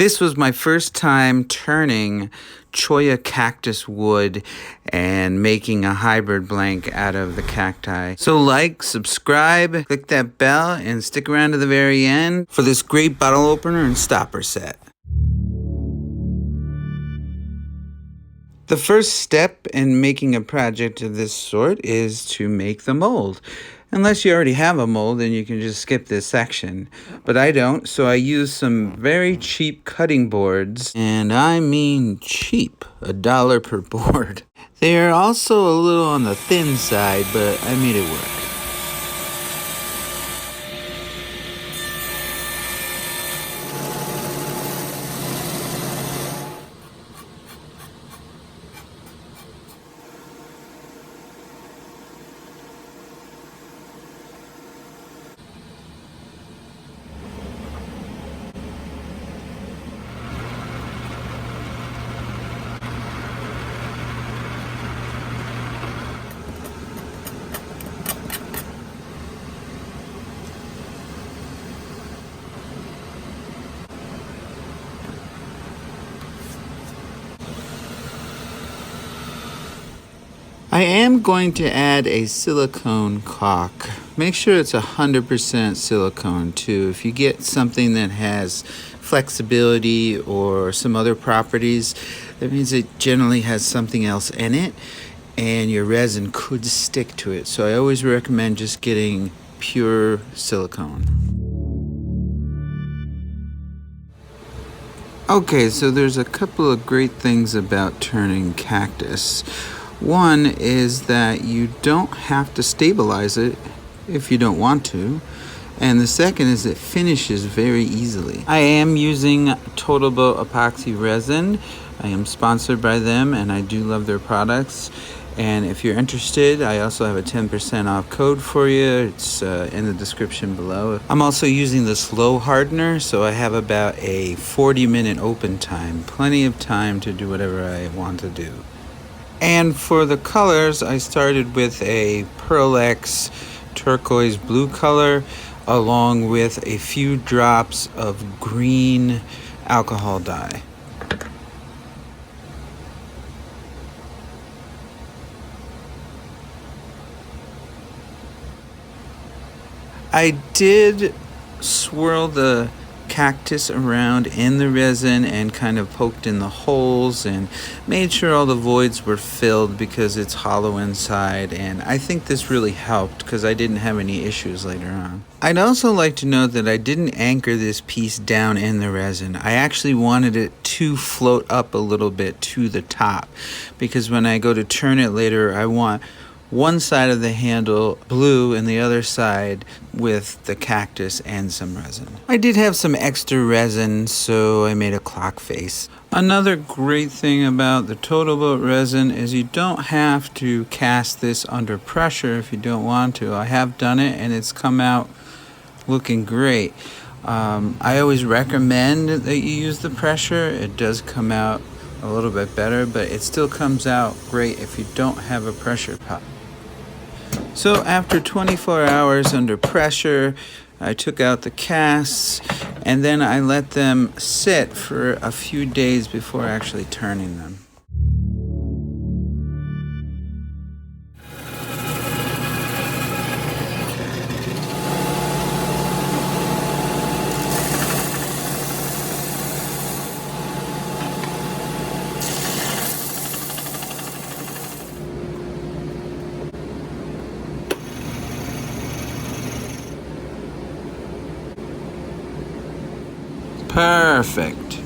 This was my first time turning Cholla Cactus wood and making a hybrid blank out of the cacti. So like, subscribe, click that bell, and stick around to the very end for this great bottle opener and stopper set. The first step in making a project of this sort is to make the mold. Unless you already have a mold, then you can just skip this section. But I don't, so I use some very cheap cutting boards. And I mean cheap, $1 per board. They are also a little on the thin side, but I made it work. I am going to add a silicone caulk. Make sure it's 100% silicone too. If you get something that has flexibility or some other properties, that means it generally has something else in it and your resin could stick to it. So I always recommend just getting pure silicone. Okay, so there's a couple of great things about turning cactus. One is that you don't have to stabilize it if you don't want to. And the second is it finishes very easily. I am using Totalboat epoxy resin. I am sponsored by them and I do love their products. And if you're interested, I also have a 10% off code for you. It's in the description below. I'm also using the slow hardener, so I have about a 40-minute open time. Plenty of time to do whatever I want to do. And for the colors, I started with a Pearl X turquoise blue color along with a few drops of green alcohol dye. I did swirl the cactus around in the resin and kind of poked in the holes and made sure all the voids were filled because it's hollow inside, and I think this really helped because I didn't have any issues later on. I'd also like to note that I didn't anchor this piece down in the resin. I actually wanted it to float up a little bit to the top because when I go to turn it later, I want one side of the handle blue and the other side with the cactus and some resin. I did have some extra resin, so I made a clock face. Another great thing about the Totalboat resin is you don't have to cast this under pressure if you don't want to. I have done it and it's come out looking great. I always recommend that you use the pressure. It does come out a little bit better, but it still comes out great if you don't have a pressure pot. So after 24 hours under pressure, I took out the casts and then I let them sit for a few days before actually turning them. Perfect.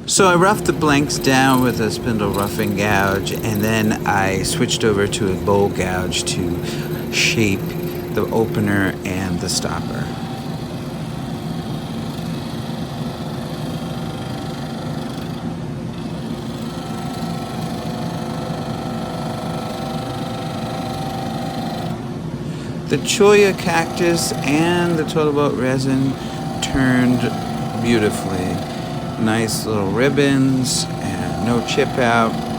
So I roughed the blanks down with a spindle roughing gouge, and then I switched over to a bowl gouge to shape the opener and the stopper. The Cholla Cactus and the Totalboat resin turned beautifully. Nice little ribbons and no chip out.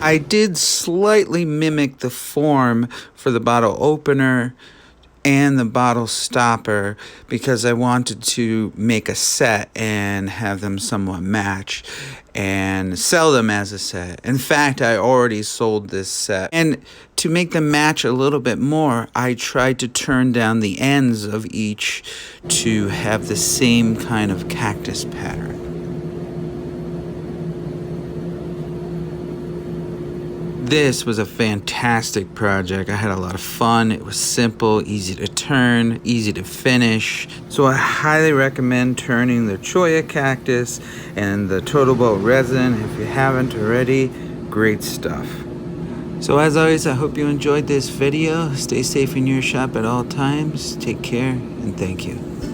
I did slightly mimic the form for the bottle opener and the bottle stopper because I wanted to make a set and have them somewhat match and sell them as a set. In fact, I already sold this set. And to make them match a little bit more, I tried to turn down the ends of each to have the same kind of cactus pattern. This was a fantastic project. I had a lot of fun. It was simple, easy to turn, easy to finish. So I highly recommend turning the Cholla Cactus and the Totalboat resin. If you haven't already, great stuff. So as always, I hope you enjoyed this video. Stay safe in your shop at all times. Take care and thank you.